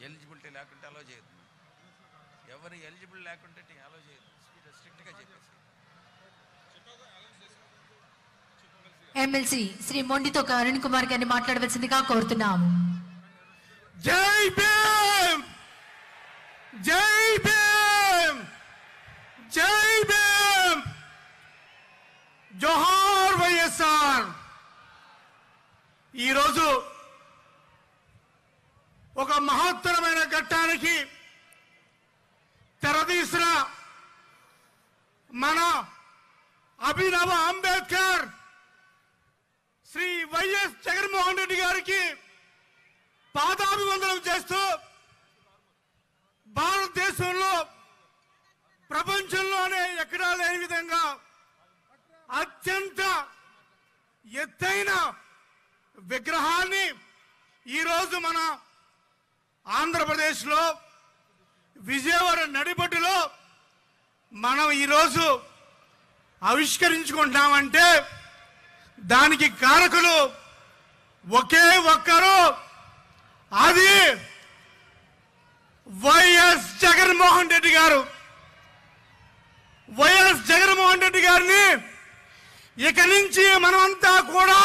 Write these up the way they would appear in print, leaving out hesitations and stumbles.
Eligibility లేకుంటే అలో చేయదు, ఎవరు ఎలిజిబుల్ లేకుంటే అలో చేయదు, స్ట్రిక్ట్గా చెప్పేసి. ఎమ్మెల్సీ శ్రీ మొండితో అరుణ్ కుమార్ గారిని మాట్లాడవలసిందిగా కోరుతున్నాము. జై భీమ్, జై భీమ్, జై భీమ్, జోహార్ వైఎస్ఆర్. ఈరోజు ఒక మహత్తరమైన ఘట్టానికి తెరదీసిన మన అభినవ అంబేద్కర్ శ్రీ వైఎస్ జగన్మోహన్ రెడ్డి గారికి పాదాభివందనం చేస్తూ భారతదేశంలో ప్రపంచంలోనే ఎక్కడా లేని విధంగా అత్యంత ఎత్తైన విగ్రహాన్ని ఈరోజు మన ఆంధ్రప్రదేశ్లో విజయవాడ నడిబొడ్డులో మనం ఈరోజు ఆవిష్కరించుకుంటామంటే దానికి కారకులు ఒకే ఒక్కరు, అది వైఎస్ జగన్మోహన్ రెడ్డి గారు. వైఎస్ జగన్మోహన్ రెడ్డి గారిని ఇక నుంచి మనమంతా కూడా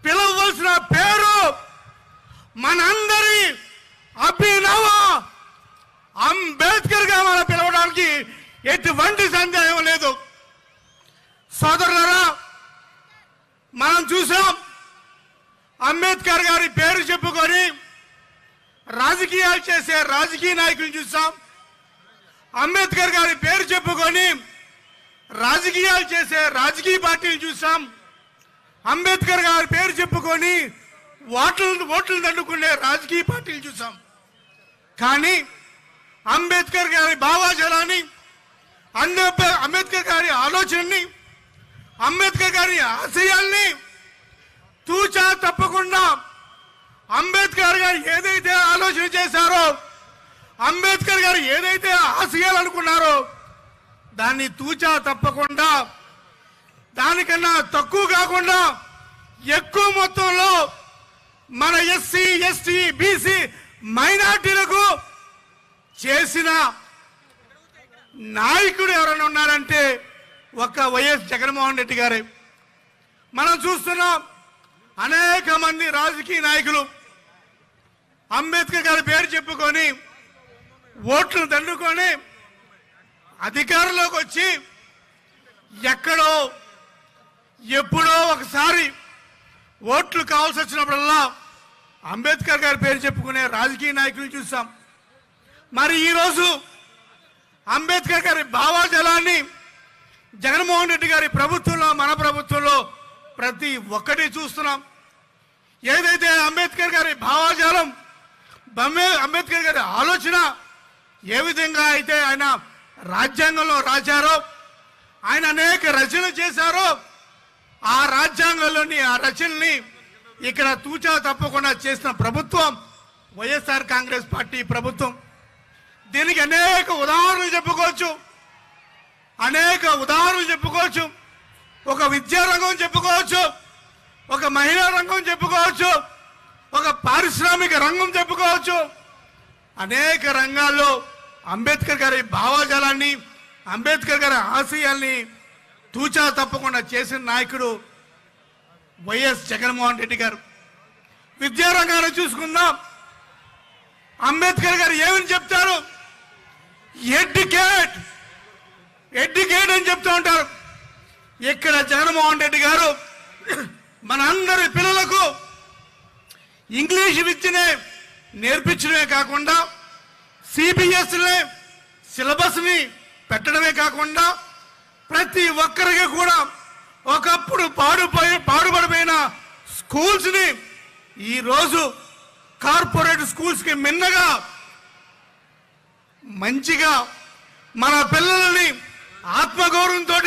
పిలవవలసిన పేరు మనందరి అభినవ అంబేద్కర్ గా మనం పిలవడానికి ఎటువంటి సందేహం లేదు. సోదరులారా, మనం చూసాం అంబేద్కర్ గారి పేరు చెప్పుకొని రాజకీయాలు చేసే రాజకీయ నాయకులు చూసాం. అంబేద్కర్ గారి పేరు చెప్పుకొని రాజకీయాలు చేసే రాజకీయ పార్టీలు చూసాం. అంబేద్కర్ గారి పేరు చెప్పుకొని ఓట్లు దండుకునే రాజకీయ పార్టీలు చూసాం. కానీ అంబేద్కర్ గారి భావాజలాన్ని, అంబేద్కర్ గారి ఆలోచనని, అంబేద్కర్ గారి ఆశయాల్ని తూచా తప్పకుండా అంబేద్కర్ గారు ఏదైతే ఆలోచన చేశారో, అంబేద్కర్ గారు ఏదైతే ఆశయాలు అనుకున్నారో దాన్ని తూచా తప్పకుండా, దానికన్నా తక్కువ కాకుండా ఎక్కువ మొత్తంలో మన ఎస్సీ, ఎస్టీ, బీసీ మైనార్టీలకు చేసిన నాయకుడు ఎవరైనా ఉన్నారంటే ఒక్క వైఎస్ జగన్మోహన్ రెడ్డి గారే. మనం చూస్తున్నాం అనేక మంది రాజకీయ నాయకులు అంబేద్కర్ గారి పేరు చెప్పుకొని ఓట్లు దండుకొని అధికారంలోకి వచ్చి ఎక్కడో ఎప్పుడో ఒకసారి ఓట్లు కావాల్సి వచ్చినప్పుడల్లా అంబేద్కర్ గారి పేరు చెప్పుకునే రాజకీయ నాయకులు చూసాం. మరి ఈరోజు అంబేద్కర్ గారి భావాజలాన్ని జగన్మోహన్ రెడ్డి గారి ప్రభుత్వంలో, మన ప్రభుత్వంలో ప్రతి ఒక్కటి చూస్తున్నాం. ఏదైతే అంబేద్కర్ గారి భావాజాలం, అంబేద్కర్ గారి ఆలోచన ఏ విధంగా అయితే ఆయన రాజ్యాంగంలో రాశారో, ఆయన అనేక రచనలు చేశారో, ఆ రాజ్యాంగంలోని ఆ రచనల్ని ఇక్కడ తూచా తప్పకుండా చేసిన ప్రభుత్వం వైఎస్ఆర్ కాంగ్రెస్ పార్టీ ప్రభుత్వం. దీనికి అనేక ఉదాహరణలు చెప్పుకోవచ్చు, అనేక ఉదాహరణలు చెప్పుకోవచ్చు. ఒక విద్యా రంగం చెప్పుకోవచ్చు, ఒక మహిళా రంగం చెప్పుకోవచ్చు, ఒక పారిశ్రామిక రంగం చెప్పుకోవచ్చు. అనేక రంగాల్లో అంబేద్కర్ గారి భావజాలాన్ని, అంబేద్కర్ గారి ఆశయాల్ని తూచా తప్పకుండా చేసిన నాయకుడు వైఎస్ జగన్మోహన్ రెడ్డి గారు. విద్యారంగాన్ని చూసుకుందాం. అంబేద్కర్ గారు ఏమని చెప్తారు? ఎడ్యుకేట్, ఎడ్యుకేట్ అని చెప్తూ ఉంటారు. ఇక్కడ జగన్మోహన్ రెడ్డి గారు మనందరి పిల్లలకు ఇంగ్లీష్ విద్యనే నేర్పించడమే కాకుండా సిబిఎస్ఈ సిలబస్ని పెట్టడమే కాకుండా ప్రతి ఒక్కరికి కూడా ఒకప్పుడు పాడుపడిపోయిన స్కూల్స్ని ఈరోజు కార్పొరేట్ స్కూల్స్కి మిన్నగా మంచిగా మన పిల్లలని ఆత్మగౌరవంతో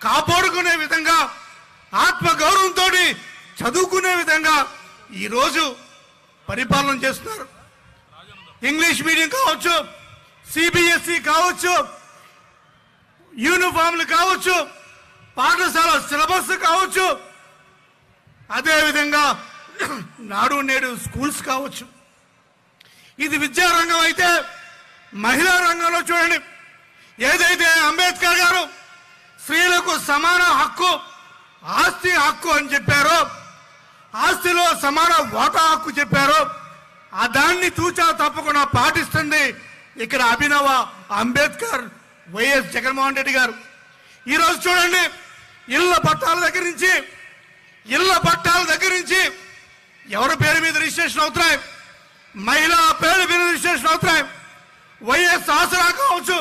కాపాడుకునే విధంగా, ఆత్మగౌరవంతో చదువుకునే విధంగా ఈరోజు పరిపాలన చేస్తున్నారు. ఇంగ్లీష్ మీడియం కావచ్చు, సిబిఎస్ఈ కావచ్చు, యూనిఫామ్లు కావచ్చు, పాఠశాల సిలబస్ కావచ్చు, అదేవిధంగా నాడు నేడు స్కూల్స్ కావచ్చు. ఇది విద్యారంగం అయితే మహిళా రంగంలో చూడండి, ఏదైతే అంబేద్కర్ గారు స్త్రీలకు సమాన హక్కు, ఆస్తి హక్కు అని చెప్పారో, ఆస్తిలో సమాన వాటా హక్కు చెప్పారో, ఆ దాన్ని తూచా తప్పకుండా పాటిస్తుంది ఇక్కడ అభినవ అంబేద్కర్ వైఎస్ జగన్మోహన్ రెడ్డి గారు. ఈరోజు చూడండి, ఇళ్ల పట్టాల దగ్గర నుంచి ఎవరి పేరు మీద రిజిస్ట్రేషన్ అవుతున్నాయి, మహిళా పేరు మీద రిజిస్ట్రేషన్ అవుతున్నాయి. వైఎస్ ఆసరా కావచ్చు,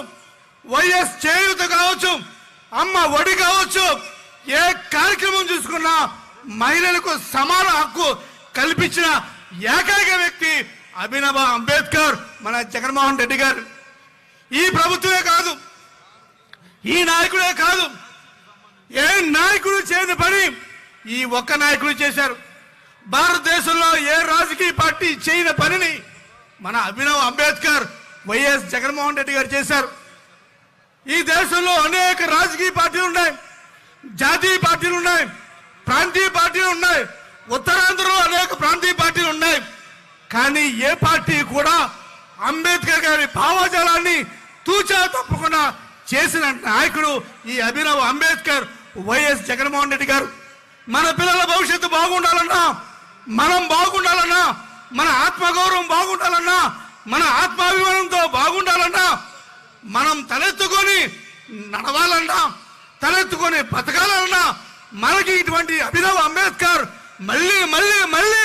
వైఎస్ చేయూత కావచ్చు, అమ్మ ఒడి కావచ్చు, ఏ కార్యక్రమం చూసుకున్నా మహిళలకు సమాన హక్కు కల్పించిన ఏకైక వ్యక్తి అభినవ అంబేద్కర్ మన జగన్మోహన్ రెడ్డి గారు. ఈ ప్రభుత్వమే కాదు, ఈ నాయకుడే కాదు, ఏ నాయకుడు చేయని పని ఈ ఒక్క నాయకుడు చేశారు. భారతదేశంలో ఏ రాజకీయ పార్టీ చేయని పనిని మన అభినవ్ అంబేద్కర్ వైఎస్ జగన్మోహన్ రెడ్డి గారు చేశారు. ఈ దేశంలో అనేక రాజకీయ పార్టీలు ఉన్నాయి, జాతీయ పార్టీలు ఉన్నాయి, ప్రాంతీయ పార్టీలు ఉన్నాయి, ఉత్తరాంధ్రలో అనేక ప్రాంతీయ పార్టీలు ఉన్నాయి. కానీ ఏ పార్టీ కూడా అంబేద్కర్ గారి భావజాలాన్ని తూచా తప్పకుండా చేసిన నాయకుడు ఈ అభినవ్ అంబేద్కర్ వైఎస్ జగన్మోహన్ రెడ్డి గారు. మన పిల్లల భవిష్యత్తు బాగుండాలన్నా, మనం బాగుండాలన్నా, మన ఆత్మగౌరవం బాగుండాలన్నా, మన ఆత్మాభిమానంతో బాగుండాలన్నా, మనం తలెత్తుకొని నడవాలన్నా, తలెత్తుకొని బతకాలన్నా మనకి ఇటువంటి అభినవ్ అంబేద్కర్ మళ్ళీ మళ్ళీ మళ్ళీ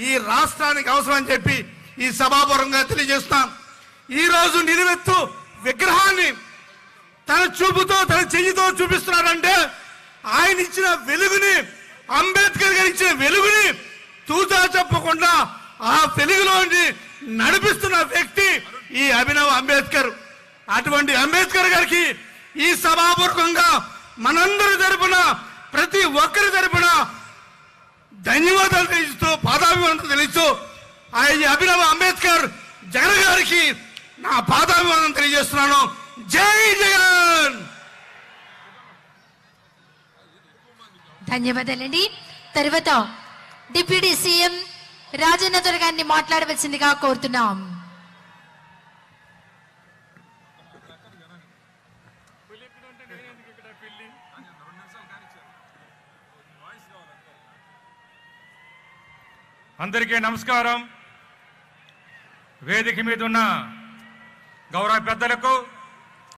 ఈ రాష్ట్రానికి అవసరం అని చెప్పి ఈ సభాపూర్వకంగా తెలియజేస్తాం. ఈరోజు నిలువెత్తు విగ్రహాన్ని తన చూపుతో, తన చెయ్యితో చూపిస్తున్నారంటే ఆయన ఇచ్చిన వెలుగుని, అంబేద్కర్ గారు ఇచ్చిన వెలుగుని తూచా చెప్పకుండా ఆ వెలుగులోని నడిపిస్తున్న వ్యక్తి ఈ అభినవ్ అంబేద్కర్. అటువంటి అంబేద్కర్ గారికి ఈ సభాపూర్వకంగా మనందరి తరపున, ప్రతి ఒక్కరి తరపున ధన్యవాదాలు తెలియజేస్తూ, పాదాభివందనం తెలియజేస్తూ ఈ అభినవ్ అంబేద్కర్ జగన్ గారికి నా పాదాభివందనం తెలియజేస్తున్నాను. జై జగన్. ధన్యవాదాలండి. తర్వాత డిప్యూటీ సీఎం రాజన్న దొర గారిని మాట్లాడవలసిందిగా కోరుతున్నాం. అందరికీ నమస్కారం. వేదిక మీద ఉన్న గౌరవ పెద్దలకు,